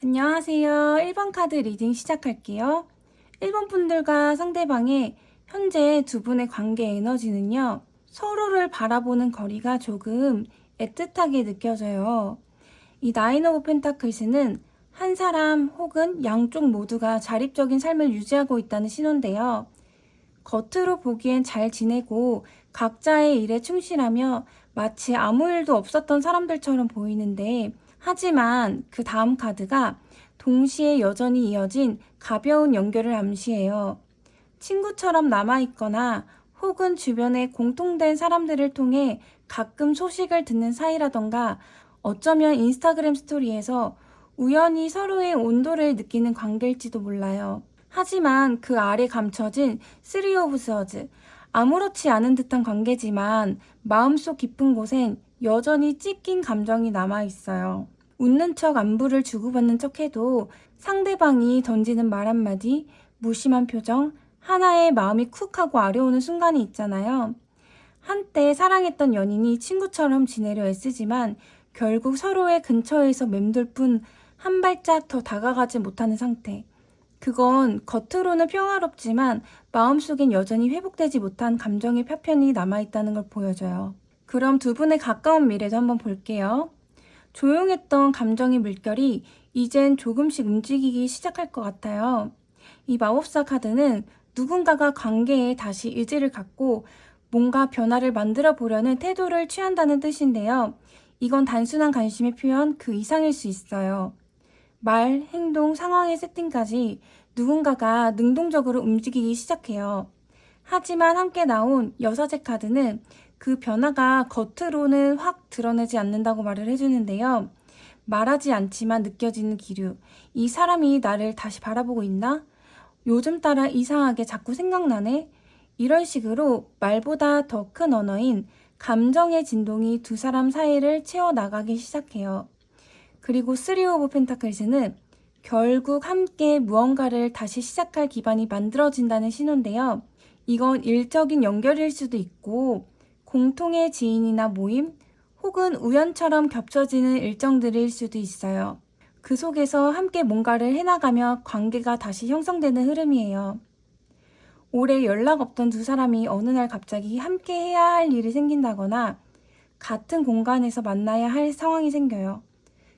안녕하세요. 1번 카드 리딩 시작할게요. 1번 분들과 상대방의 현재 두 분의 관계 에너지는요. 서로를 바라보는 거리가 조금 애틋하게 느껴져요. 이 나인 오브 펜타클스는 한 사람 혹은 양쪽 모두가 자립적인 삶을 유지하고 있다는 신호인데요. 겉으로 보기엔 잘 지내고 각자의 일에 충실하며 마치 아무 일도 없었던 사람들처럼 보이는데, 하지만 그 다음 카드가 동시에 여전히 이어진 가벼운 연결을 암시해요. 친구처럼 남아있거나 혹은 주변에 공통된 사람들을 통해 가끔 소식을 듣는 사이라던가, 어쩌면 인스타그램 스토리에서 우연히 서로의 온도를 느끼는 관계일지도 몰라요. 하지만 그 아래 감춰진 쓰리 오브 스워즈, 아무렇지 않은 듯한 관계지만 마음속 깊은 곳엔 여전히 찢긴 감정이 남아있어요. 웃는 척 안부를 주고받는 척해도 상대방이 던지는 말 한마디, 무심한 표정, 하나의 마음이 쿡 하고 아려오는 순간이 있잖아요. 한때 사랑했던 연인이 친구처럼 지내려 애쓰지만 결국 서로의 근처에서 맴돌 뿐 한 발짝 더 다가가지 못하는 상태. 그건 겉으로는 평화롭지만 마음속엔 여전히 회복되지 못한 감정의 파편이 남아있다는 걸 보여줘요. 그럼 두 분의 가까운 미래도 한번 볼게요. 조용했던 감정의 물결이 이젠 조금씩 움직이기 시작할 것 같아요. 이 마법사 카드는 누군가가 관계에 다시 의지를 갖고 뭔가 변화를 만들어 보려는 태도를 취한다는 뜻인데요. 이건 단순한 관심의 표현 그 이상일 수 있어요. 말, 행동, 상황의 세팅까지 누군가가 능동적으로 움직이기 시작해요. 하지만 함께 나온 여사제 카드는 그 변화가 겉으로는 확 드러내지 않는다고 말을 해주는데요. 말하지 않지만 느껴지는 기류. 이 사람이 나를 다시 바라보고 있나? 요즘 따라 이상하게 자꾸 생각나네? 이런 식으로 말보다 더 큰 언어인 감정의 진동이 두 사람 사이를 채워나가기 시작해요. 그리고 쓰리 오브 펜타클스는 결국 함께 무언가를 다시 시작할 기반이 만들어진다는 신호인데요. 이건 일적인 연결일 수도 있고 공통의 지인이나 모임 혹은 우연처럼 겹쳐지는 일정들일 수도 있어요. 그 속에서 함께 뭔가를 해나가며 관계가 다시 형성되는 흐름이에요. 오래 연락 없던 두 사람이 어느 날 갑자기 함께 해야 할 일이 생긴다거나 같은 공간에서 만나야 할 상황이 생겨요.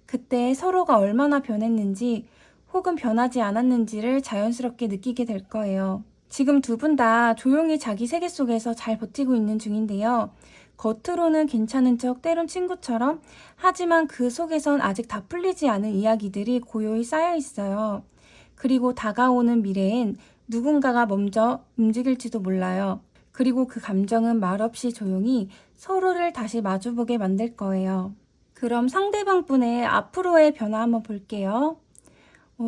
그때 서로가 얼마나 변했는지 혹은 변하지 않았는지를 자연스럽게 느끼게 될 거예요. 지금 두 분 다 조용히 자기 세계 속에서 잘 버티고 있는 중인데요. 겉으로는 괜찮은 척 때론 친구처럼, 하지만 그 속에선 아직 다 풀리지 않은 이야기들이 고요히 쌓여 있어요. 그리고 다가오는 미래엔 누군가가 먼저 움직일지도 몰라요. 그리고 그 감정은 말없이 조용히 서로를 다시 마주보게 만들 거예요. 그럼 상대방 분의 앞으로의 변화 한번 볼게요.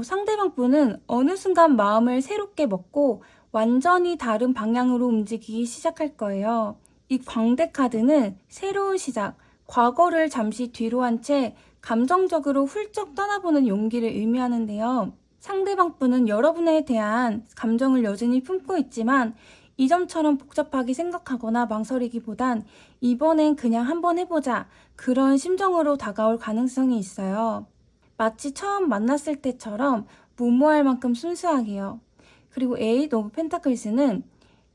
상대방 분은 어느 순간 마음을 새롭게 먹고 완전히 다른 방향으로 움직이기 시작할 거예요. 이 광대 카드는 새로운 시작, 과거를 잠시 뒤로 한 채 감정적으로 훌쩍 떠나보는 용기를 의미하는데요. 상대방 분은 여러분에 대한 감정을 여전히 품고 있지만 이전처럼 복잡하게 생각하거나 망설이기보단 이번엔 그냥 한번 해보자, 그런 심정으로 다가올 가능성이 있어요. 마치 처음 만났을 때처럼 무모할 만큼 순수하게요. 그리고 에잇 오브 펜타클스는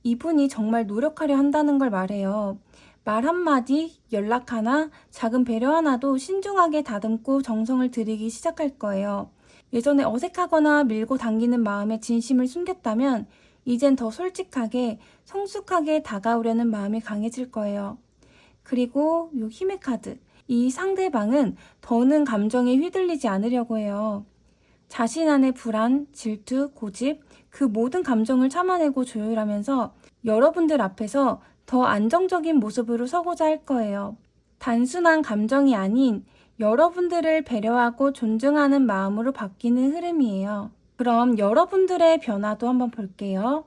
이분이 정말 노력하려 한다는 걸 말해요. 말 한마디, 연락 하나, 작은 배려 하나도 신중하게 다듬고 정성을 들이기 시작할 거예요. 예전에 어색하거나 밀고 당기는 마음에 진심을 숨겼다면 이젠 더 솔직하게, 성숙하게 다가오려는 마음이 강해질 거예요. 그리고 요 힘의 카드. 이 상대방은 더는 감정에 휘둘리지 않으려고 해요. 자신 안의 불안, 질투, 고집, 그 모든 감정을 참아내고 조율하면서 여러분들 앞에서 더 안정적인 모습으로 서고자 할 거예요. 단순한 감정이 아닌 여러분들을 배려하고 존중하는 마음으로 바뀌는 흐름이에요. 그럼 여러분들의 변화도 한번 볼게요.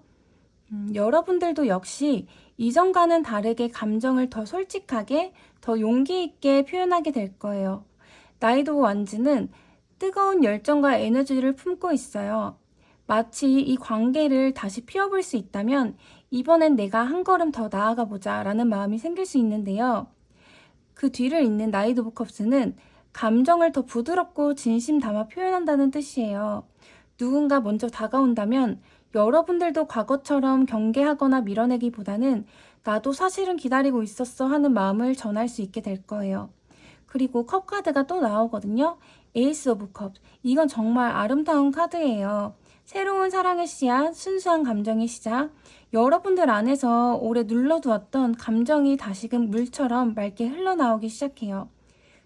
여러분들도 역시 이전과는 다르게 감정을 더 솔직하게, 더 용기 있게 표현하게 될 거예요. 나이도 완즈는 뜨거운 열정과 에너지를 품고 있어요. 마치 이 관계를 다시 피워볼 수 있다면 이번엔 내가 한 걸음 더 나아가 보자 라는 마음이 생길 수 있는데요. 그 뒤를 잇는 나이트 오브 컵스는 감정을 더 부드럽고 진심 담아 표현한다는 뜻이에요. 누군가 먼저 다가온다면 여러분들도 과거처럼 경계하거나 밀어내기보다는 나도 사실은 기다리고 있었어 하는 마음을 전할 수 있게 될 거예요. 그리고 컵 카드가 또 나오거든요. 에이스 오브 컵. 이건 정말 아름다운 카드예요. 새로운 사랑의 씨앗, 순수한 감정의 시작. 여러분들 안에서 오래 눌러두었던 감정이 다시금 물처럼 맑게 흘러나오기 시작해요.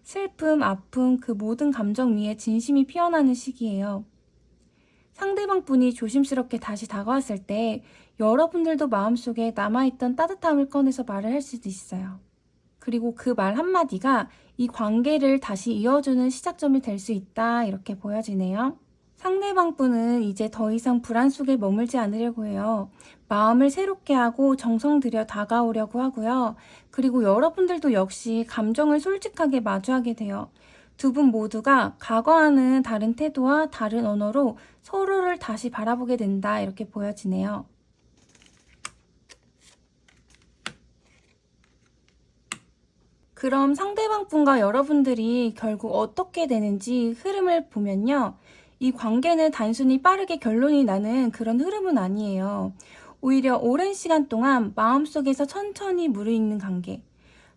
슬픔, 아픔, 그 모든 감정 위에 진심이 피어나는 시기예요. 상대방 분이 조심스럽게 다시 다가왔을 때 여러분들도 마음속에 남아있던 따뜻함을 꺼내서 말을 할 수도 있어요. 그리고 그 말 한마디가 이 관계를 다시 이어주는 시작점이 될 수 있다, 이렇게 보여지네요. 상대방 분은 이제 더 이상 불안 속에 머물지 않으려고 해요. 마음을 새롭게 하고 정성 들여 다가오려고 하고요. 그리고 여러분들도 역시 감정을 솔직하게 마주하게 돼요. 두 분 모두가 과거와는 다른 태도와 다른 언어로 서로를 다시 바라보게 된다, 이렇게 보여지네요. 그럼 상대방 분과 여러분들이 결국 어떻게 되는지 흐름을 보면요. 이 관계는 단순히 빠르게 결론이 나는 그런 흐름은 아니에요. 오히려 오랜 시간 동안 마음속에서 천천히 무르익는 관계.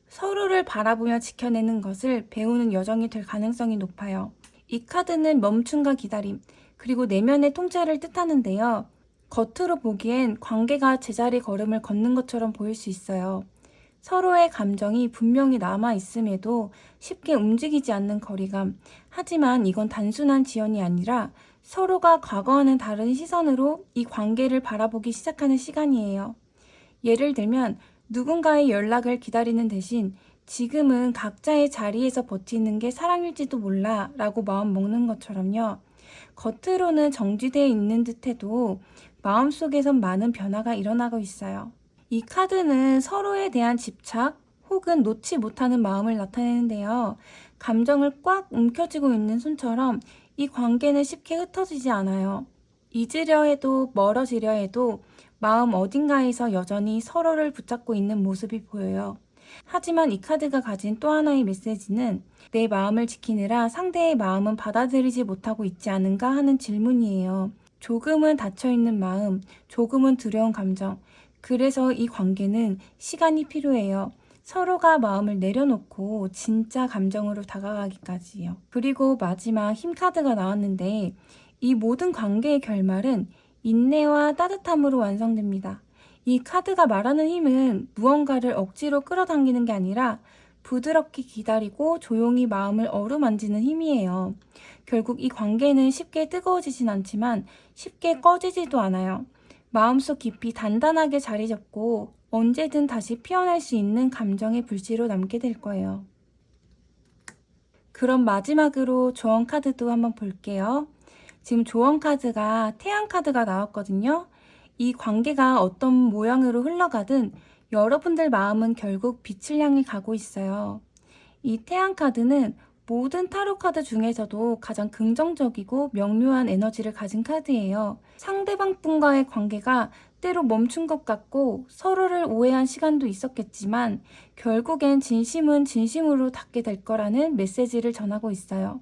서로를 바라보며 지켜내는 것을 배우는 여정이 될 가능성이 높아요. 이 카드는 멈춤과 기다림, 그리고 내면의 통찰을 뜻하는데요. 겉으로 보기엔 관계가 제자리 걸음을 걷는 것처럼 보일 수 있어요. 서로의 감정이 분명히 남아있음에도 쉽게 움직이지 않는 거리감. 하지만 이건 단순한 지연이 아니라 서로가 과거와는 다른 시선으로 이 관계를 바라보기 시작하는 시간이에요. 예를 들면 누군가의 연락을 기다리는 대신 지금은 각자의 자리에서 버티는 게 사랑일지도 몰라 라고 마음 먹는 것처럼요. 겉으로는 정지되어 있는 듯해도 마음속에선 많은 변화가 일어나고 있어요. 이 카드는 서로에 대한 집착 혹은 놓지 못하는 마음을 나타내는데요. 감정을 꽉 움켜쥐고 있는 손처럼 이 관계는 쉽게 흩어지지 않아요. 잊으려 해도 멀어지려 해도 마음 어딘가에서 여전히 서로를 붙잡고 있는 모습이 보여요. 하지만 이 카드가 가진 또 하나의 메시지는 내 마음을 지키느라 상대의 마음은 받아들이지 못하고 있지 않은가 하는 질문이에요. 조금은 닫혀있는 마음, 조금은 두려운 감정. 그래서 이 관계는 시간이 필요해요. 서로가 마음을 내려놓고 진짜 감정으로 다가가기까지요. 그리고 마지막 힘 카드가 나왔는데 이 모든 관계의 결말은 인내와 따뜻함으로 완성됩니다. 이 카드가 말하는 힘은 무언가를 억지로 끌어당기는 게 아니라 부드럽게 기다리고 조용히 마음을 어루만지는 힘이에요. 결국 이 관계는 쉽게 뜨거워지진 않지만 쉽게 꺼지지도 않아요. 마음속 깊이 단단하게 자리 잡고 언제든 다시 피어날 수 있는 감정의 불씨로 남게 될 거예요. 그럼 마지막으로 조언 카드도 한번 볼게요. 지금 조언 카드가 태양 카드가 나왔거든요. 이 관계가 어떤 모양으로 흘러가든 여러분들 마음은 결국 빛을 향해 가고 있어요. 이 태양 카드는 모든 타로 카드 중에서도 가장 긍정적이고 명료한 에너지를 가진 카드예요. 상대방 분과의 관계가 때로 멈춘 것 같고 서로를 오해한 시간도 있었겠지만 결국엔 진심은 진심으로 닿게 될 거라는 메시지를 전하고 있어요.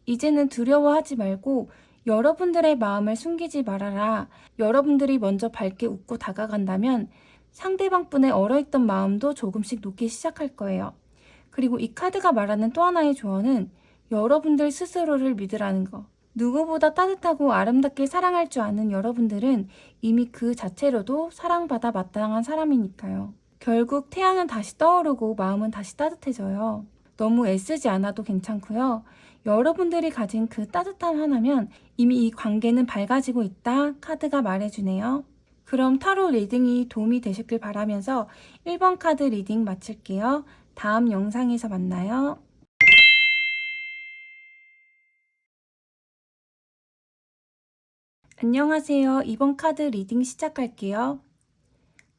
이제는 두려워하지 말고 여러분들의 마음을 숨기지 말아라. 여러분들이 먼저 밝게 웃고 다가간다면 상대방 분의 얼어있던 마음도 조금씩 녹기 시작할 거예요. 그리고 이 카드가 말하는 또 하나의 조언은 여러분들 스스로를 믿으라는 거. 누구보다 따뜻하고 아름답게 사랑할 줄 아는 여러분들은 이미 그 자체로도 사랑받아 마땅한 사람이니까요. 결국 태양은 다시 떠오르고 마음은 다시 따뜻해져요. 너무 애쓰지 않아도 괜찮고요. 여러분들이 가진 그 따뜻함 하나면 이미 이 관계는 밝아지고 있다 카드가 말해주네요. 그럼 타로 리딩이 도움이 되셨길 바라면서 1번 카드 리딩 마칠게요. 다음 영상에서 만나요. 안녕하세요. 2번 카드 리딩 시작할게요.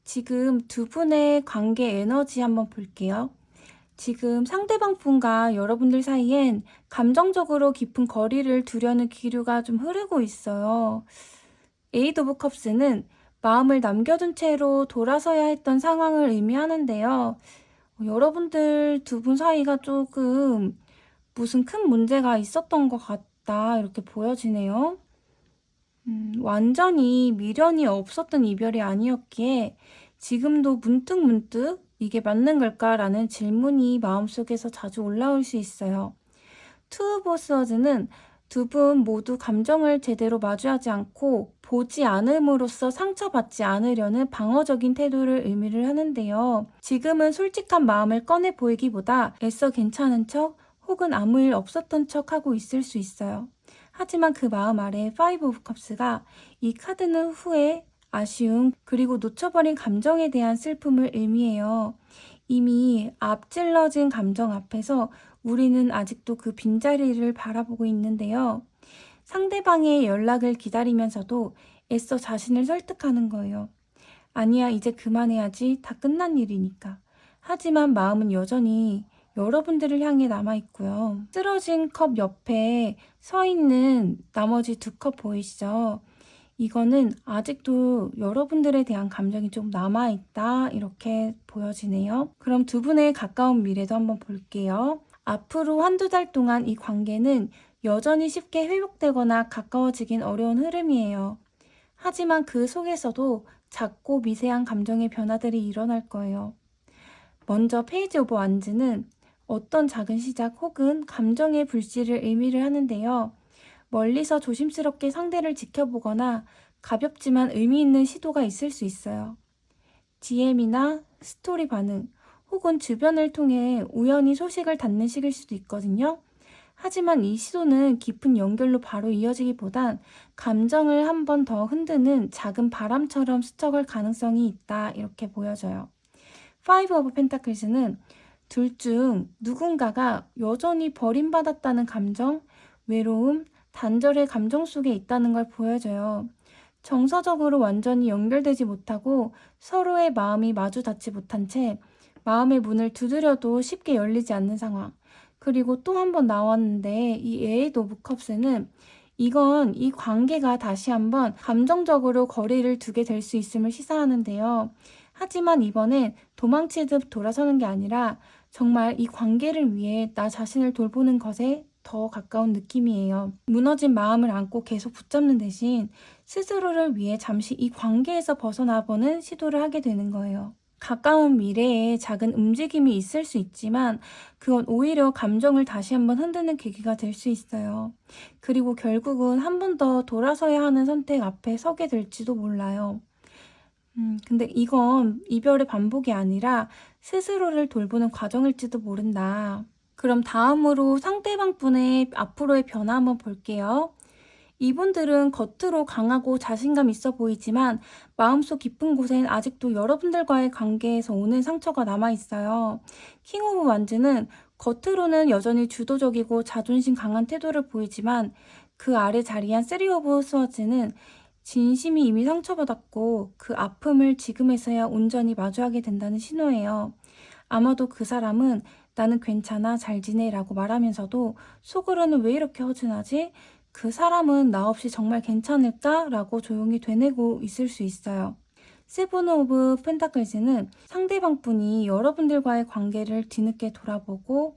지금 두 분의 관계 에너지 한번 볼게요. 지금 상대방 분과 여러분들 사이엔 감정적으로 깊은 거리를 두려는 기류가 좀 흐르고 있어요. 에이트 오브 컵스는 마음을 남겨둔 채로 돌아서야 했던 상황을 의미하는데요. 여러분들 두 분 사이가 조금 무슨 큰 문제가 있었던 것 같다 이렇게 보여지네요. 완전히 미련이 없었던 이별이 아니었기에 지금도 문득문득 이게 맞는 걸까라는 질문이 마음속에서 자주 올라올 수 있어요. 투 오브 스워즈는 두 분 모두 감정을 제대로 마주하지 않고 보지 않음으로써 상처받지 않으려는 방어적인 태도를 의미를 하는데요. 지금은 솔직한 마음을 꺼내 보이기보다 애써 괜찮은 척 혹은 아무 일 없었던 척 하고 있을 수 있어요. 하지만 그 마음 아래 파이브 오브 컵스가 이 카드는 후회, 아쉬움, 그리고 놓쳐버린 감정에 대한 슬픔을 의미해요. 이미 앞질러진 감정 앞에서 우리는 아직도 그 빈자리를 바라보고 있는데요. 상대방의 연락을 기다리면서도 애써 자신을 설득하는 거예요. 아니야, 이제 그만해야지. 다 끝난 일이니까. 하지만 마음은 여전히 여러분들을 향해 남아있고요. 쓰러진 컵 옆에 서 있는 나머지 두 컵 보이시죠? 이거는 아직도 여러분들에 대한 감정이 좀 남아있다 이렇게 보여지네요. 그럼 두 분의 가까운 미래도 한번 볼게요. 앞으로 한두 달 동안 이 관계는 여전히 쉽게 회복되거나 가까워지긴 어려운 흐름이에요. 하지만 그 속에서도 작고 미세한 감정의 변화들이 일어날 거예요. 먼저 페이지 오브 완즈는 어떤 작은 시작 혹은 감정의 불씨를 의미를 하는데요. 멀리서 조심스럽게 상대를 지켜보거나 가볍지만 의미 있는 시도가 있을 수 있어요. DM이나 스토리 반응 혹은 주변을 통해 우연히 소식을 닿는 식일 수도 있거든요. 하지만 이 시도는 깊은 연결로 바로 이어지기보단 감정을 한 번 더 흔드는 작은 바람처럼 스쳐갈 가능성이 있다 이렇게 보여져요. 파이브 오브 펜타클스는 둘 중 누군가가 여전히 버림받았다는 감정, 외로움, 단절의 감정 속에 있다는 걸 보여줘요. 정서적으로 완전히 연결되지 못하고 서로의 마음이 마주 닿지 못한 채 마음의 문을 두드려도 쉽게 열리지 않는 상황. 그리고 또 한 번 나왔는데 이 에이트 오브 컵스는 이건 이 관계가 다시 한번 감정적으로 거리를 두게 될 수 있음을 시사하는데요. 하지만 이번엔 도망치듯 돌아서는 게 아니라 정말 이 관계를 위해 나 자신을 돌보는 것에 더 가까운 느낌이에요. 무너진 마음을 안고 계속 붙잡는 대신 스스로를 위해 잠시 이 관계에서 벗어나보는 시도를 하게 되는 거예요. 가까운 미래에 작은 움직임이 있을 수 있지만 그건 오히려 감정을 다시 한번 흔드는 계기가 될 수 있어요. 그리고 결국은 한 번 더 돌아서야 하는 선택 앞에 서게 될지도 몰라요. 근데 이건 이별의 반복이 아니라 스스로를 돌보는 과정일지도 모른다. 그럼 다음으로 상대방 분의 앞으로의 변화 한번 볼게요. 이분들은 겉으로 강하고 자신감 있어 보이지만 마음속 깊은 곳엔 아직도 여러분들과의 관계에서 오는 상처가 남아있어요. 킹 오브 완즈는 겉으로는 여전히 주도적이고 자존심 강한 태도를 보이지만 그 아래 자리한 쓰리 오브 스워즈는 진심이 이미 상처받았고 그 아픔을 지금에서야 온전히 마주하게 된다는 신호예요. 아마도 그 사람은 나는 괜찮아, 잘 지내 라고 말하면서도 속으로는 왜 이렇게 허전하지? 그 사람은 나 없이 정말 괜찮을까? 라고 조용히 되뇌고 있을 수 있어요. 세븐 오브 펜타클스는 상대방 분이 여러분들과의 관계를 뒤늦게 돌아보고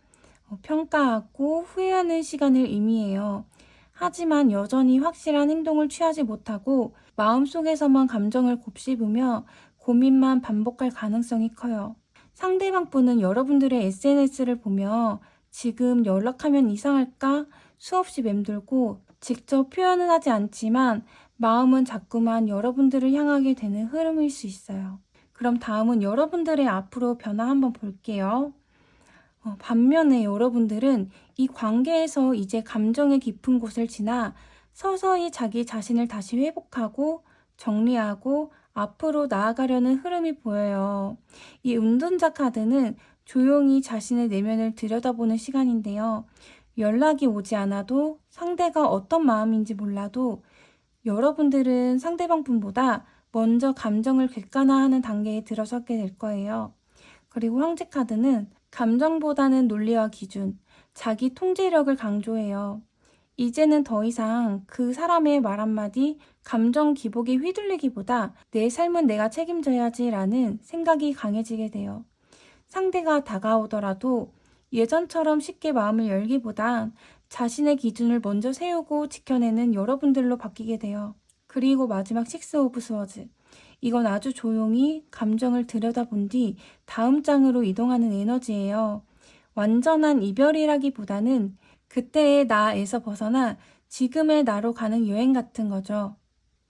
평가하고 후회하는 시간을 의미해요. 하지만 여전히 확실한 행동을 취하지 못하고 마음속에서만 감정을 곱씹으며 고민만 반복할 가능성이 커요. 상대방 분은 여러분들의 SNS를 보며 지금 연락하면 이상할까 수없이 맴돌고 직접 표현은 하지 않지만 마음은 자꾸만 여러분들을 향하게 되는 흐름일 수 있어요. 그럼 다음은 여러분들의 앞으로 변화 한번 볼게요. 반면에 여러분들은 이 관계에서 이제 감정의 깊은 곳을 지나 서서히 자기 자신을 다시 회복하고 정리하고 앞으로 나아가려는 흐름이 보여요. 이 운전자 카드는 조용히 자신의 내면을 들여다보는 시간인데요. 연락이 오지 않아도 상대가 어떤 마음인지 몰라도 여러분들은 상대방 분보다 먼저 감정을 객관화하는 단계에 들어서게 될 거예요. 그리고 황제 카드는 감정보다는 논리와 기준, 자기 통제력을 강조해요. 이제는 더 이상 그 사람의 말 한마디, 감정 기복에 휘둘리기보다 내 삶은 내가 책임져야지라는 생각이 강해지게 돼요. 상대가 다가오더라도 예전처럼 쉽게 마음을 열기보단 자신의 기준을 먼저 세우고 지켜내는 여러분들로 바뀌게 돼요. 그리고 마지막 식스 오브 스워즈. 이건 아주 조용히 감정을 들여다본 뒤 다음 장으로 이동하는 에너지예요. 완전한 이별이라기보다는 그때의 나에서 벗어나 지금의 나로 가는 여행 같은 거죠.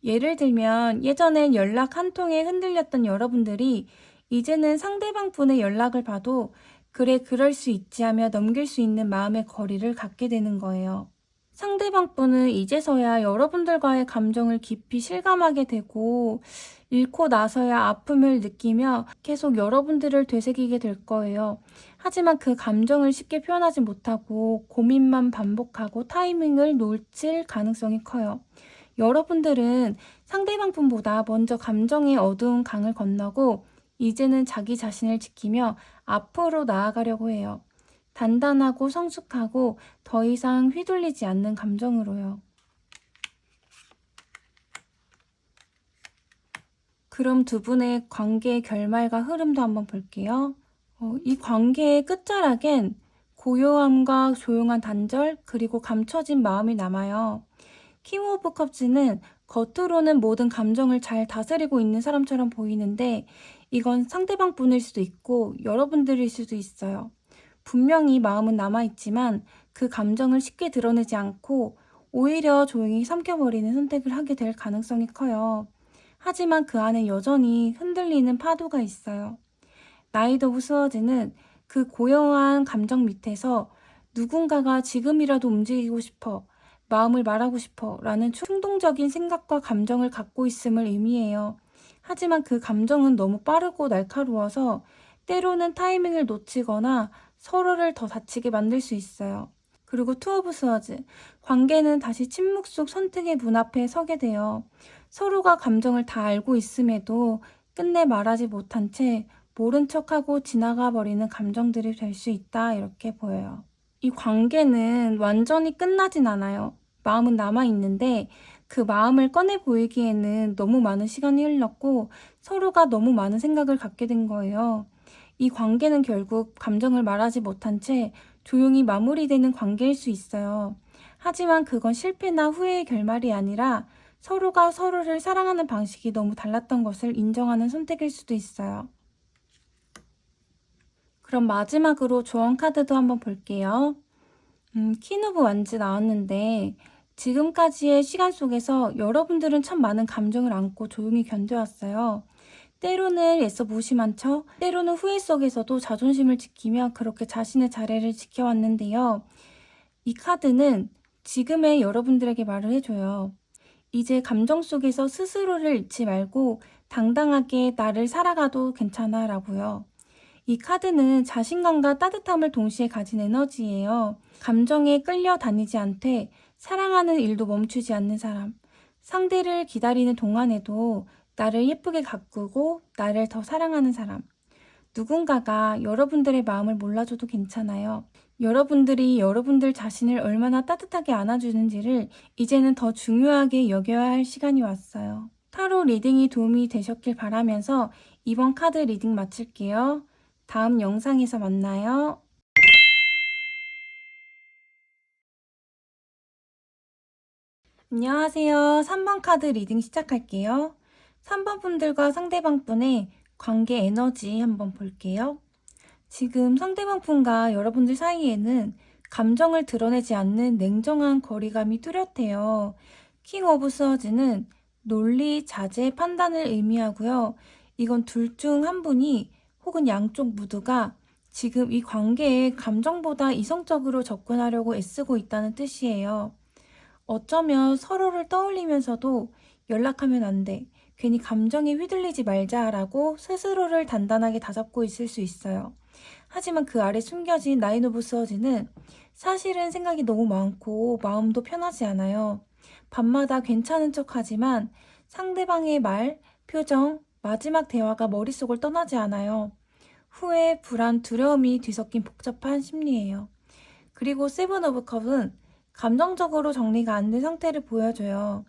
예를 들면 예전엔 연락 한 통에 흔들렸던 여러분들이 이제는 상대방 분의 연락을 봐도 그래 그럴 수 있지 하며 넘길 수 있는 마음의 거리를 갖게 되는 거예요. 상대방 분은 이제서야 여러분들과의 감정을 깊이 실감하게 되고 잃고 나서야 아픔을 느끼며 계속 여러분들을 되새기게 될 거예요. 하지만 그 감정을 쉽게 표현하지 못하고 고민만 반복하고 타이밍을 놓칠 가능성이 커요. 여러분들은 상대방 분보다 먼저 감정의 어두운 강을 건너고 이제는 자기 자신을 지키며 앞으로 나아가려고 해요. 단단하고 성숙하고 더 이상 휘둘리지 않는 감정으로요. 그럼 두 분의 관계의 결말과 흐름도 한번 볼게요. 이 관계의 끝자락엔 고요함과 조용한 단절, 그리고 감춰진 마음이 남아요. 킹 오브 컵즈는 겉으로는 모든 감정을 잘 다스리고 있는 사람처럼 보이는데 이건 상대방 분일 수도 있고 여러분들일 수도 있어요. 분명히 마음은 남아있지만 그 감정을 쉽게 드러내지 않고 오히려 조용히 삼켜버리는 선택을 하게 될 가능성이 커요. 하지만 그 안에 여전히 흔들리는 파도가 있어요. 나이트 오브 스워즈는 그 고요한 감정 밑에서 누군가가 지금이라도 움직이고 싶어, 마음을 말하고 싶어 라는 충동적인 생각과 감정을 갖고 있음을 의미해요. 하지만 그 감정은 너무 빠르고 날카로워서 때로는 타이밍을 놓치거나 서로를 더 다치게 만들 수 있어요. 그리고 투 오브 스워즈, 관계는 다시 침묵 속 선택의 문 앞에 서게 돼요. 서로가 감정을 다 알고 있음에도 끝내 말하지 못한 채 모른 척하고 지나가 버리는 감정들이 될 수 있다 이렇게 보여요. 이 관계는 완전히 끝나진 않아요. 마음은 남아있는데 그 마음을 꺼내 보이기에는 너무 많은 시간이 흘렀고 서로가 너무 많은 생각을 갖게 된 거예요. 이 관계는 결국 감정을 말하지 못한 채 조용히 마무리되는 관계일 수 있어요. 하지만 그건 실패나 후회의 결말이 아니라 서로가 서로를 사랑하는 방식이 너무 달랐던 것을 인정하는 선택일 수도 있어요. 그럼 마지막으로 조언 카드도 한번 볼게요. 퀸 오브 완즈 나왔는데 지금까지의 시간 속에서 여러분들은 참 많은 감정을 안고 조용히 견뎌왔어요. 때로는 애써 무심한 척, 때로는 후회 속에서도 자존심을 지키며 그렇게 자신의 자리를 지켜왔는데요. 이 카드는 지금의 여러분들에게 말을 해줘요. 이제 감정 속에서 스스로를 잃지 말고 당당하게 나를 살아가도 괜찮아 라고요. 이 카드는 자신감과 따뜻함을 동시에 가진 에너지예요. 감정에 끌려다니지 않되 사랑하는 일도 멈추지 않는 사람. 상대를 기다리는 동안에도 나를 예쁘게 가꾸고 나를 더 사랑하는 사람. 누군가가 여러분들의 마음을 몰라줘도 괜찮아요. 여러분들이 여러분들 자신을 얼마나 따뜻하게 안아주는지를 이제는 더 중요하게 여겨야 할 시간이 왔어요. 타로 리딩이 도움이 되셨길 바라면서 이번 카드 리딩 마칠게요. 다음 영상에서 만나요. 안녕하세요. 3번 카드 리딩 시작할게요. 3번 분들과 상대방 분의 관계 에너지 한번 볼게요. 지금 상대방 분과 여러분들 사이에는 감정을 드러내지 않는 냉정한 거리감이 뚜렷해요. 킹 오브 스워즈는 논리, 자제, 판단을 의미하고요. 이건 둘 중 한 분이 혹은 양쪽 모두가 지금 이 관계에 감정보다 이성적으로 접근하려고 애쓰고 있다는 뜻이에요. 어쩌면 서로를 떠올리면서도 연락하면 안 돼. 괜히 감정에 휘둘리지 말자라고 스스로를 단단하게 다잡고 있을 수 있어요. 하지만 그 아래 숨겨진 나인 오브 스워즈는 사실은 생각이 너무 많고 마음도 편하지 않아요. 밤마다 괜찮은 척하지만 상대방의 말, 표정, 마지막 대화가 머릿속을 떠나지 않아요. 후회, 불안, 두려움이 뒤섞인 복잡한 심리예요. 그리고 세븐 오브 컵은 감정적으로 정리가 안 된 상태를 보여줘요.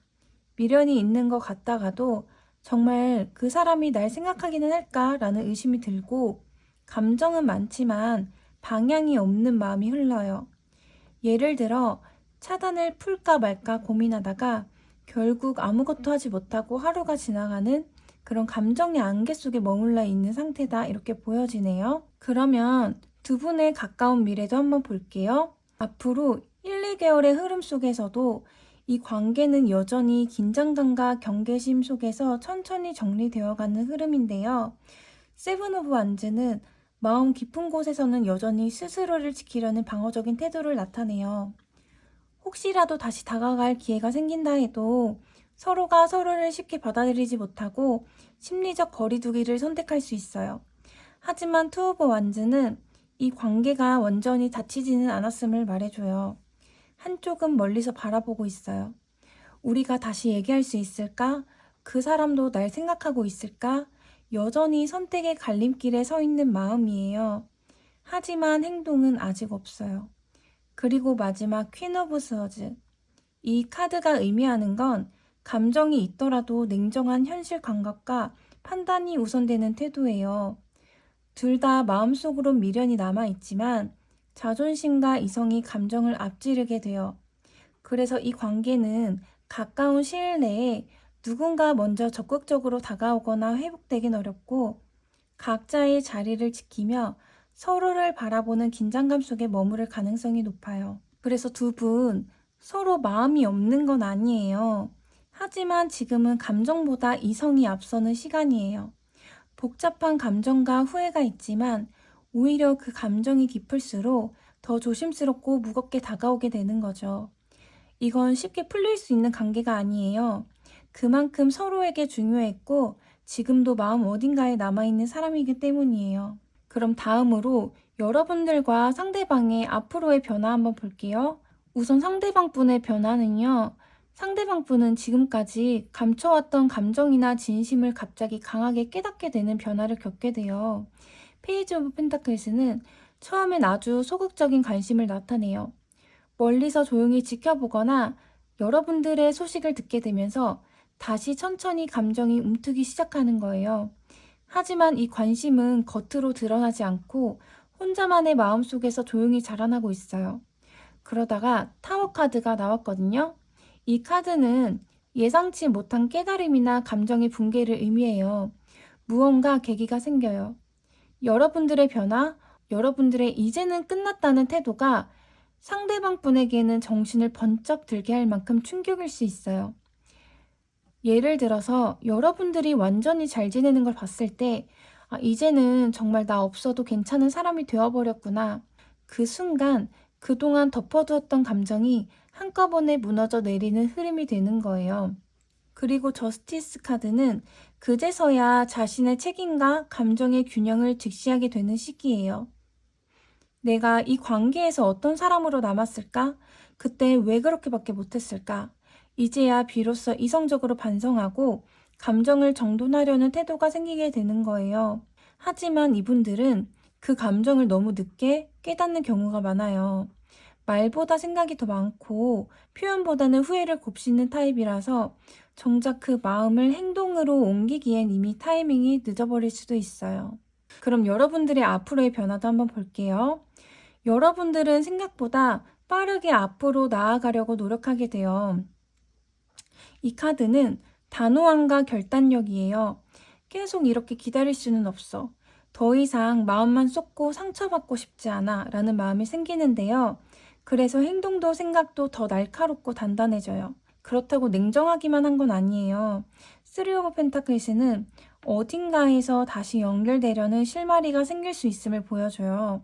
미련이 있는 것 같다가도 정말 그 사람이 날 생각하기는 할까라는 의심이 들고 감정은 많지만 방향이 없는 마음이 흘러요. 예를 들어 차단을 풀까 말까 고민하다가 결국 아무것도 하지 못하고 하루가 지나가는 그런 감정의 안개 속에 머물러 있는 상태다 이렇게 보여지네요. 그러면 두 분의 가까운 미래도 한번 볼게요. 앞으로 1, 2개월의 흐름 속에서도 이 관계는 여전히 긴장감과 경계심 속에서 천천히 정리되어가는 흐름인데요. 세븐 오브 완즈는 마음 깊은 곳에서는 여전히 스스로를 지키려는 방어적인 태도를 나타내요. 혹시라도 다시 다가갈 기회가 생긴다 해도 서로가 서로를 쉽게 받아들이지 못하고 심리적 거리두기를 선택할 수 있어요. 하지만 투 오브 완즈는 이 관계가 완전히 닫히지는 않았음을 말해줘요. 한쪽은 멀리서 바라보고 있어요. 우리가 다시 얘기할 수 있을까? 그 사람도 날 생각하고 있을까? 여전히 선택의 갈림길에 서 있는 마음이에요. 하지만 행동은 아직 없어요. 그리고 마지막 퀸 오브 스워즈. 이 카드가 의미하는 건 감정이 있더라도 냉정한 현실 감각과 판단이 우선되는 태도예요. 둘 다 마음속으로 미련이 남아있지만 자존심과 이성이 감정을 앞지르게 돼요. 그래서 이 관계는 가까운 시일 내에 누군가 먼저 적극적으로 다가오거나 회복되긴 어렵고 각자의 자리를 지키며 서로를 바라보는 긴장감 속에 머무를 가능성이 높아요. 그래서 두 분 서로 마음이 없는 건 아니에요. 하지만 지금은 감정보다 이성이 앞서는 시간이에요. 복잡한 감정과 후회가 있지만 오히려 그 감정이 깊을수록 더 조심스럽고 무겁게 다가오게 되는 거죠. 이건 쉽게 풀릴 수 있는 관계가 아니에요. 그만큼 서로에게 중요했고 지금도 마음 어딘가에 남아있는 사람이기 때문이에요. 그럼 다음으로 여러분들과 상대방의 앞으로의 변화 한번 볼게요. 우선 상대방 분의 변화는요. 상대방 분은 지금까지 감춰왔던 감정이나 진심을 갑자기 강하게 깨닫게 되는 변화를 겪게 돼요. 페이지 오브 펜타클스는 처음엔 아주 소극적인 관심을 나타내요. 멀리서 조용히 지켜보거나 여러분들의 소식을 듣게 되면서 다시 천천히 감정이 움트기 시작하는 거예요. 하지만 이 관심은 겉으로 드러나지 않고 혼자만의 마음속에서 조용히 자라나고 있어요. 그러다가 타워 카드가 나왔거든요. 이 카드는 예상치 못한 깨달음이나 감정의 붕괴를 의미해요. 무언가 계기가 생겨요. 여러분들의 변화, 여러분들의 이제는 끝났다는 태도가 상대방 분에게는 정신을 번쩍 들게 할 만큼 충격일 수 있어요. 예를 들어서 여러분들이 완전히 잘 지내는 걸 봤을 때 이제는 정말 나 없어도 괜찮은 사람이 되어버렸구나. 그 순간 그동안 덮어두었던 감정이 한꺼번에 무너져 내리는 흐름이 되는 거예요. 그리고 저스티스 카드는 그제서야 자신의 책임과 감정의 균형을 직시하게 되는 시기예요. 내가 이 관계에서 어떤 사람으로 남았을까? 그때 왜 그렇게밖에 못했을까? 이제야 비로소 이성적으로 반성하고 감정을 정돈하려는 태도가 생기게 되는 거예요. 하지만 이분들은 그 감정을 너무 늦게 깨닫는 경우가 많아요. 말보다 생각이 더 많고 표현보다는 후회를 곱씹는 타입이라서 정작 그 마음을 행동으로 옮기기엔 이미 타이밍이 늦어버릴 수도 있어요. 그럼 여러분들의 앞으로의 변화도 한번 볼게요. 여러분들은 생각보다 빠르게 앞으로 나아가려고 노력하게 돼요. 이 카드는 단호함과 결단력이에요. 계속 이렇게 기다릴 수는 없어. 더 이상 마음만 쏟고 상처받고 싶지 않아 라는 마음이 생기는데요. 그래서 행동도 생각도 더 날카롭고 단단해져요. 그렇다고 냉정하기만 한 건 아니에요. 쓰리 오브 펜타클스는 어딘가에서 다시 연결되려는 실마리가 생길 수 있음을 보여줘요.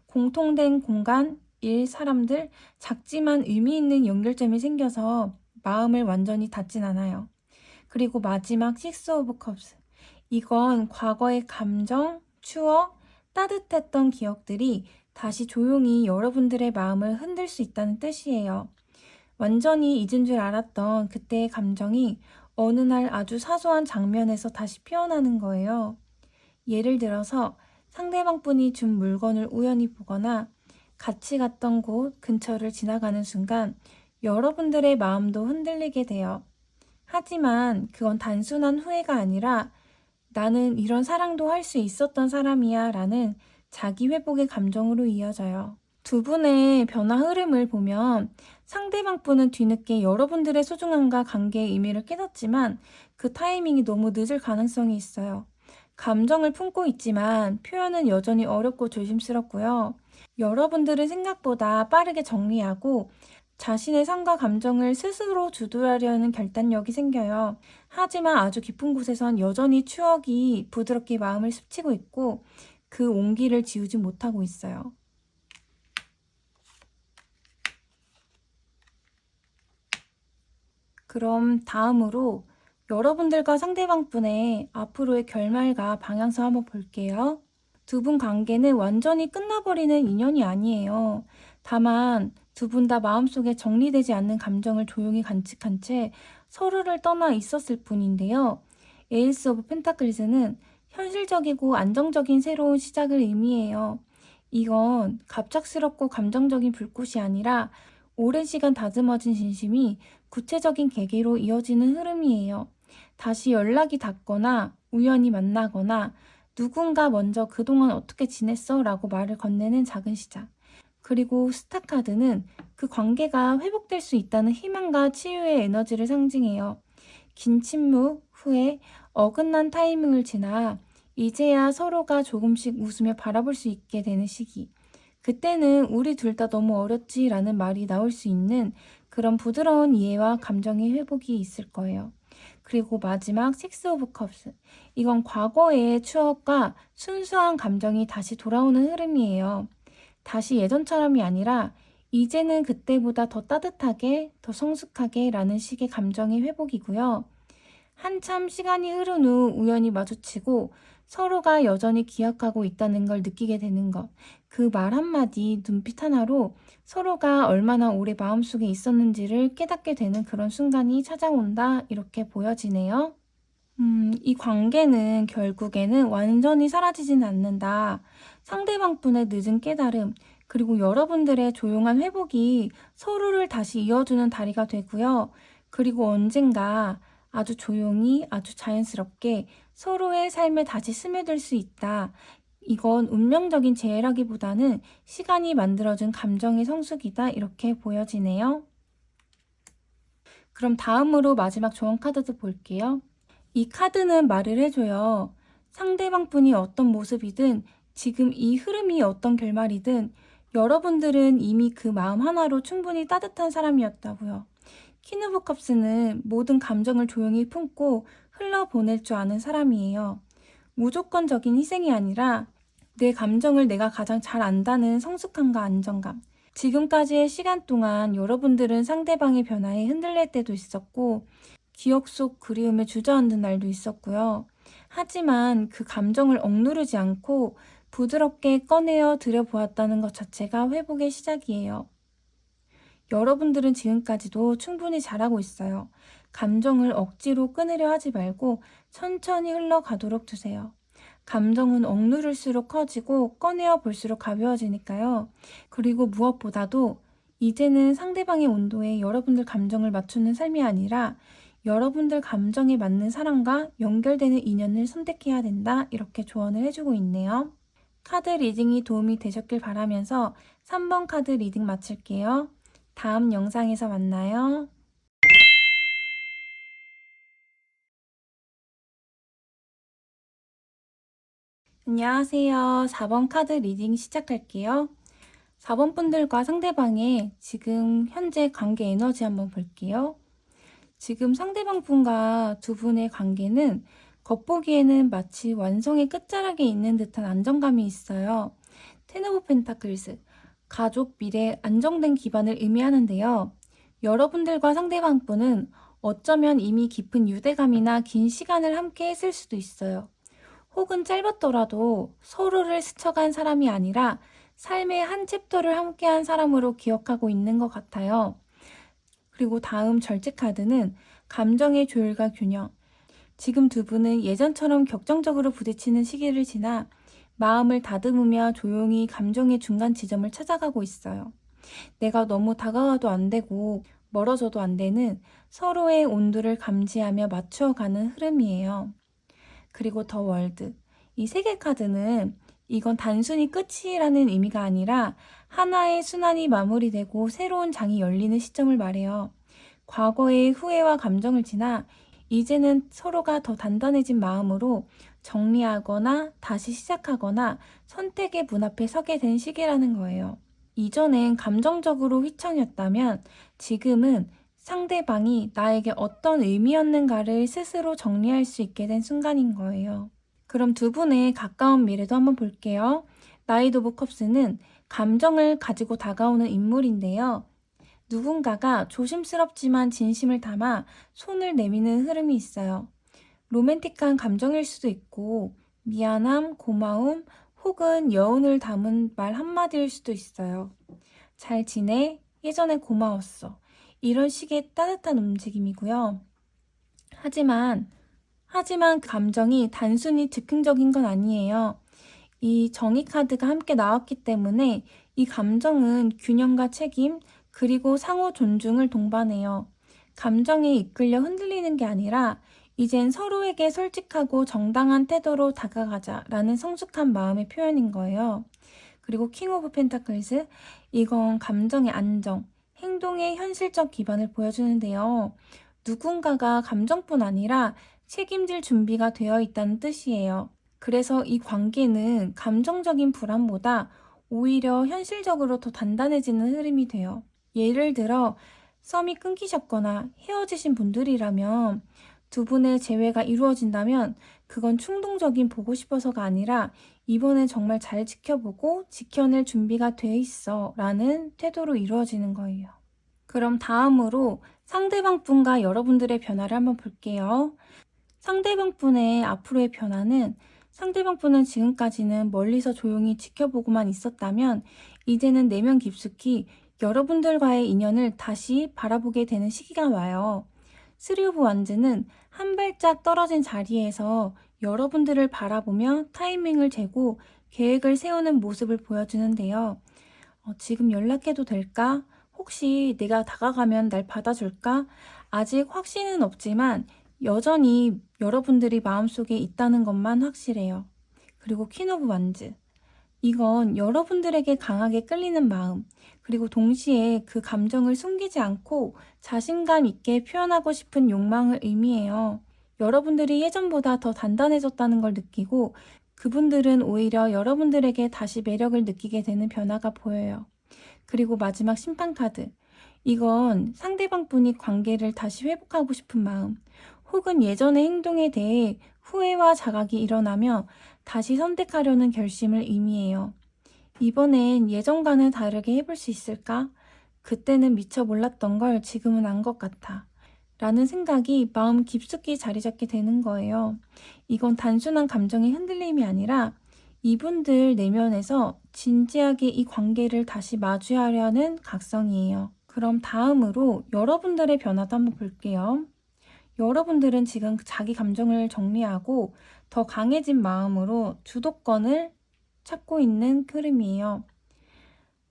공통된 공간, 일, 사람들, 작지만 의미 있는 연결점이 생겨서 마음을 완전히 닫진 않아요. 그리고 마지막 식스 오브 컵스. 이건 과거의 감정, 추억, 따뜻했던 기억들이 다시 조용히 여러분들의 마음을 흔들 수 있다는 뜻이에요. 완전히 잊은 줄 알았던 그때의 감정이 어느 날 아주 사소한 장면에서 다시 피어나는 거예요. 예를 들어서 상대방 분이 준 물건을 우연히 보거나 같이 갔던 곳 근처를 지나가는 순간 여러분들의 마음도 흔들리게 돼요. 하지만 그건 단순한 후회가 아니라 나는 이런 사랑도 할 수 있었던 사람이야 라는 자기 회복의 감정으로 이어져요. 두 분의 변화 흐름을 보면 상대방 분은 뒤늦게 여러분들의 소중함과 관계의 의미를 깨닫지만 그 타이밍이 너무 늦을 가능성이 있어요. 감정을 품고 있지만 표현은 여전히 어렵고 조심스럽고요. 여러분들은 생각보다 빠르게 정리하고 자신의 삶과 감정을 스스로 주도하려는 결단력이 생겨요. 하지만 아주 깊은 곳에선 여전히 추억이 부드럽게 마음을 스치고 있고 그 온기를 지우지 못하고 있어요. 그럼 다음으로 여러분들과 상대방 분의 앞으로의 결말과 방향성 한번 볼게요. 두 분 관계는 완전히 끝나버리는 인연이 아니에요. 다만 두 분 다 마음속에 정리되지 않는 감정을 조용히 간직한 채 서로를 떠나 있었을 뿐인데요. 에이스 오브 펜타클스는 현실적이고 안정적인 새로운 시작을 의미해요. 이건 갑작스럽고 감정적인 불꽃이 아니라 오랜 시간 다듬어진 진심이 구체적인 계기로 이어지는 흐름이에요. 다시 연락이 닿거나 우연히 만나거나 누군가 먼저 그동안 어떻게 지냈어? 라고 말을 건네는 작은 시작. 그리고 스타카드는 그 관계가 회복될 수 있다는 희망과 치유의 에너지를 상징해요. 긴 침묵 후에 어긋난 타이밍을 지나 이제야 서로가 조금씩 웃으며 바라볼 수 있게 되는 시기. 그때는 우리 둘 다 너무 어렸지 라는 말이 나올 수 있는 그런 부드러운 이해와 감정의 회복이 있을 거예요. 그리고 마지막 식스 오브 컵스. 이건 과거의 추억과 순수한 감정이 다시 돌아오는 흐름이에요. 다시 예전처럼이 아니라 이제는 그때보다 더 따뜻하게, 더 성숙하게 라는 식의 감정의 회복이고요. 한참 시간이 흐른 후 우연히 마주치고 서로가 여전히 기억하고 있다는 걸 느끼게 되는 것. 그 말 한마디, 눈빛 하나로 서로가 얼마나 오래 마음속에 있었는지를 깨닫게 되는 그런 순간이 찾아온다. 이렇게 보여지네요. 이 관계는 결국에는 완전히 사라지진 않는다. 상대방 분의 늦은 깨달음, 그리고 여러분들의 조용한 회복이 서로를 다시 이어주는 다리가 되고요. 그리고 언젠가 아주 조용히, 아주 자연스럽게 서로의 삶에 다시 스며들 수 있다. 이건 운명적인 재해라기보다는 시간이 만들어준 감정의 성숙이다. 이렇게 보여지네요. 그럼 다음으로 마지막 조언 카드도 볼게요. 이 카드는 말을 해줘요. 상대방 분이 어떤 모습이든 지금 이 흐름이 어떤 결말이든 여러분들은 이미 그 마음 하나로 충분히 따뜻한 사람이었다고요. 퀸 오브 컵스는 모든 감정을 조용히 품고 흘러보낼 줄 아는 사람이에요. 무조건적인 희생이 아니라 내 감정을 내가 가장 잘 안다는 성숙함과 안정감. 지금까지의 시간 동안 여러분들은 상대방의 변화에 흔들릴 때도 있었고 기억 속 그리움에 주저앉는 날도 있었고요. 하지만 그 감정을 억누르지 않고 부드럽게 꺼내어 들여보았다는 것 자체가 회복의 시작이에요. 여러분들은 지금까지도 충분히 잘하고 있어요. 감정을 억지로 끊으려 하지 말고 천천히 흘러가도록 두세요. 감정은 억누를수록 커지고 꺼내어 볼수록 가벼워지니까요. 그리고 무엇보다도 이제는 상대방의 온도에 여러분들 감정을 맞추는 삶이 아니라 여러분들 감정에 맞는 사람과 연결되는 인연을 선택해야 된다. 이렇게 조언을 해주고 있네요. 카드 리딩이 도움이 되셨길 바라면서 3번 카드 리딩 마칠게요. 다음 영상에서 만나요. 안녕하세요. 4번 카드 리딩 시작할게요. 4번 분들과 상대방의 지금 현재 관계 에너지 한번 볼게요. 지금 상대방 분과 두 분의 관계는 겉보기에는 마치 완성의 끝자락에 있는 듯한 안정감이 있어요. 텐 오브 펜타클스, 가족, 미래, 안정된 기반을 의미하는데요. 여러분들과 상대방 분은 어쩌면 이미 깊은 유대감이나 긴 시간을 함께 했을 수도 있어요. 혹은 짧았더라도 서로를 스쳐간 사람이 아니라 삶의 한 챕터를 함께한 사람으로 기억하고 있는 것 같아요. 그리고 다음 절제 카드는 감정의 조율과 균형. 지금 두 분은 예전처럼 격정적으로 부딪히는 시기를 지나 마음을 다듬으며 조용히 감정의 중간 지점을 찾아가고 있어요. 내가 너무 다가와도 안 되고 멀어져도 안 되는 서로의 온도를 감지하며 맞추어가는 흐름이에요. 그리고 더 월드. 이 세 개 카드는 이건 단순히 끝이라는 의미가 아니라 하나의 순환이 마무리되고 새로운 장이 열리는 시점을 말해요. 과거의 후회와 감정을 지나 이제는 서로가 더 단단해진 마음으로 정리하거나 다시 시작하거나 선택의 문 앞에 서게 된 시기라는 거예요. 이전엔 감정적으로 휘청였다면 지금은 상대방이 나에게 어떤 의미였는가를 스스로 정리할 수 있게 된 순간인 거예요. 그럼 두 분의 가까운 미래도 한번 볼게요. 나이트 오브 컵스는 감정을 가지고 다가오는 인물인데요. 누군가가 조심스럽지만 진심을 담아 손을 내미는 흐름이 있어요. 로맨틱한 감정일 수도 있고 미안함, 고마움, 혹은 여운을 담은 말 한마디일 수도 있어요. 잘 지내? 예전에 고마웠어. 이런 식의 따뜻한 움직임이고요. 하지만 감정이 단순히 즉흥적인 건 아니에요. 이 정의 카드가 함께 나왔기 때문에 이 감정은 균형과 책임, 그리고 상호 존중을 동반해요. 감정에 이끌려 흔들리는 게 아니라 이젠 서로에게 솔직하고 정당한 태도로 다가가자라는 성숙한 마음의 표현인 거예요. 그리고 킹 오브 펜타클스, 이건 감정의 안정, 행동의 현실적 기반을 보여주는데요. 누군가가 감정뿐 아니라 책임질 준비가 되어 있다는 뜻이에요. 그래서 이 관계는 감정적인 불안보다 오히려 현실적으로 더 단단해지는 흐름이 돼요. 예를 들어 썸이 끊기셨거나 헤어지신 분들이라면 두 분의 재회가 이루어진다면 그건 충동적인 보고 싶어서가 아니라 이번엔 정말 잘 지켜보고 지켜낼 준비가 돼 있어 라는 태도로 이루어지는 거예요. 그럼 다음으로 상대방 분과 여러분들의 변화를 한번 볼게요. 상대방 분의 앞으로의 변화는 상대방 분은 지금까지는 멀리서 조용히 지켜보고만 있었다면 이제는 내면 깊숙이 여러분들과의 인연을 다시 바라보게 되는 시기가 와요. 쓰리 오브 완즈는 한 발짝 떨어진 자리에서 여러분들을 바라보며 타이밍을 재고 계획을 세우는 모습을 보여주는데요. 지금 연락해도 될까? 혹시 내가 다가가면 날 받아줄까? 아직 확신은 없지만 여전히 여러분들이 마음속에 있다는 것만 확실해요. 그리고 퀸 오브 완즈. 이건 여러분들에게 강하게 끌리는 마음, 그리고 동시에 그 감정을 숨기지 않고 자신감 있게 표현하고 싶은 욕망을 의미해요. 여러분들이 예전보다 더 단단해졌다는 걸 느끼고 그분들은 오히려 여러분들에게 다시 매력을 느끼게 되는 변화가 보여요. 그리고 마지막 심판 카드. 이건 상대방 분이 관계를 다시 회복하고 싶은 마음, 혹은 예전의 행동에 대해 후회와 자각이 일어나며 다시 선택하려는 결심을 의미해요. 이번엔 예전과는 다르게 해볼 수 있을까? 그때는 미처 몰랐던 걸 지금은 안 것 같아. 라는 생각이 마음 깊숙이 자리 잡게 되는 거예요. 이건 단순한 감정의 흔들림이 아니라 이분들 내면에서 진지하게 이 관계를 다시 마주하려는 각성이에요. 그럼 다음으로 여러분들의 변화도 한번 볼게요. 여러분들은 지금 자기 감정을 정리하고 더 강해진 마음으로 주도권을 찾고 있는 흐름이에요.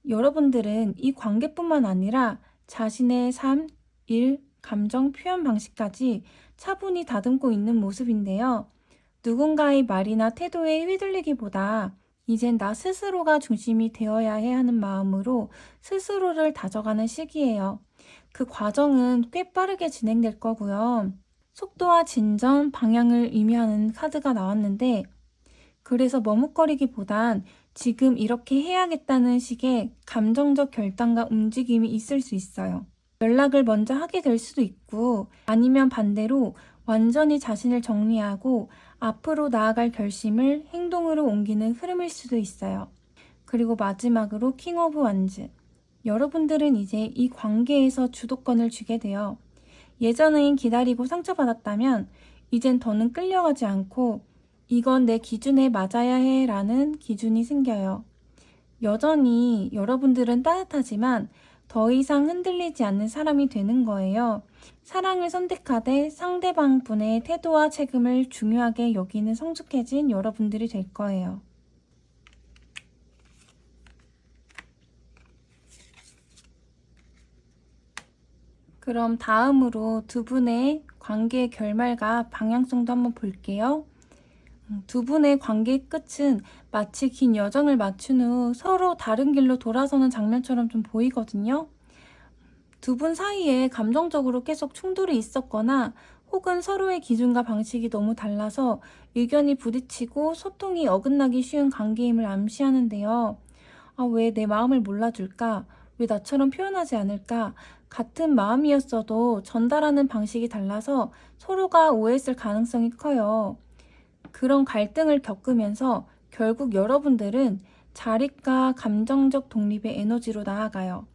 여러분들은 이 관계뿐만 아니라 자신의 삶, 일, 감정 표현 방식까지 차분히 다듬고 있는 모습인데요. 누군가의 말이나 태도에 휘둘리기보다 이젠 나 스스로가 중심이 되어야 해 하는 마음으로 스스로를 다져가는 시기예요. 그 과정은 꽤 빠르게 진행될 거고요. 속도와 진전, 방향을 의미하는 카드가 나왔는데 그래서 머뭇거리기보단 지금 이렇게 해야겠다는 식의 감정적 결단과 움직임이 있을 수 있어요. 연락을 먼저 하게 될 수도 있고, 아니면 반대로 완전히 자신을 정리하고 앞으로 나아갈 결심을 행동으로 옮기는 흐름일 수도 있어요. 그리고 마지막으로 킹 오브 완즈. 여러분들은 이제 이 관계에서 주도권을 쥐게 돼요. 예전엔 기다리고 상처받았다면 이젠 더는 끌려가지 않고 이건 내 기준에 맞아야 해 라는 기준이 생겨요. 여전히 여러분들은 따뜻하지만 더 이상 흔들리지 않는 사람이 되는 거예요. 사랑을 선택하되 상대방 분의 태도와 책임을 중요하게 여기는 성숙해진 여러분들이 될 거예요. 그럼 다음으로 두 분의 관계의 결말과 방향성도 한번 볼게요. 두 분의 관계의 끝은 마치 긴 여정을 마친 후 서로 다른 길로 돌아서는 장면처럼 좀 보이거든요. 두 분 사이에 감정적으로 계속 충돌이 있었거나 혹은 서로의 기준과 방식이 너무 달라서 의견이 부딪히고 소통이 어긋나기 쉬운 관계임을 암시하는데요. 왜 내 마음을 몰라줄까? 왜 나처럼 표현하지 않을까? 같은 마음이었어도 전달하는 방식이 달라서 서로가 오해했을 가능성이 커요. 그런 갈등을 겪으면서 결국 여러분들은 자립과 감정적 독립의 에너지로 나아가요.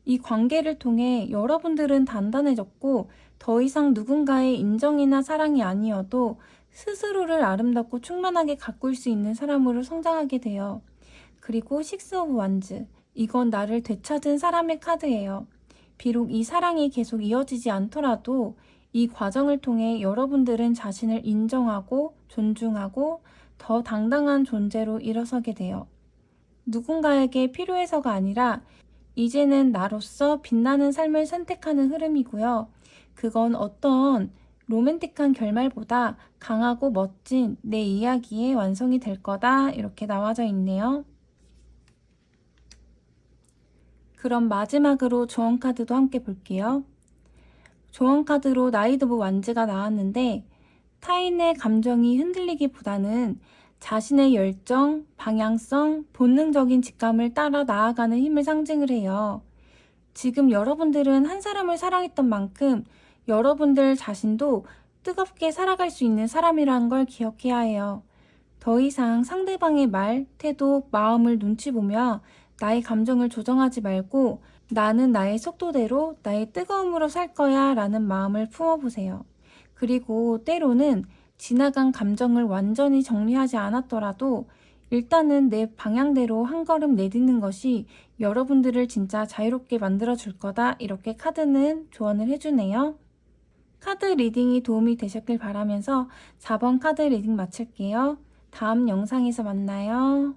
이 관계를 통해 여러분들은 단단해졌고 더 이상 누군가의 인정이나 사랑이 아니어도 스스로를 아름답고 충만하게 가꿀 수 있는 사람으로 성장하게 돼요. 그리고 식스 오브 완즈. 이건 나를 되찾은 사람의 카드예요. 비록 이 사랑이 계속 이어지지 않더라도 이 과정을 통해 여러분들은 자신을 인정하고 존중하고 더 당당한 존재로 일어서게 돼요. 누군가에게 필요해서가 아니라 이제는 나로서 빛나는 삶을 선택하는 흐름이고요. 그건 어떤 로맨틱한 결말보다 강하고 멋진 내 이야기의 완성이 될 거다. 이렇게 나와져 있네요. 그럼 마지막으로 조언 카드도 함께 볼게요. 조언 카드로 나이드 오브 완즈가 나왔는데 타인의 감정이 흔들리기보다는 자신의 열정, 방향성, 본능적인 직감을 따라 나아가는 힘을 상징을 해요. 지금 여러분들은 한 사람을 사랑했던 만큼 여러분들 자신도 뜨겁게 살아갈 수 있는 사람이라는 걸 기억해야 해요. 더 이상 상대방의 말, 태도, 마음을 눈치 보며 나의 감정을 조정하지 말고 나는 나의 속도대로 나의 뜨거움으로 살 거야 라는 마음을 품어보세요. 그리고 때로는 지나간 감정을 완전히 정리하지 않았더라도 일단은 내 방향대로 한 걸음 내딛는 것이 여러분들을 진짜 자유롭게 만들어줄 거다. 이렇게 카드는 조언을 해주네요. 카드 리딩이 도움이 되셨길 바라면서 4번 카드 리딩 마칠게요. 다음 영상에서 만나요.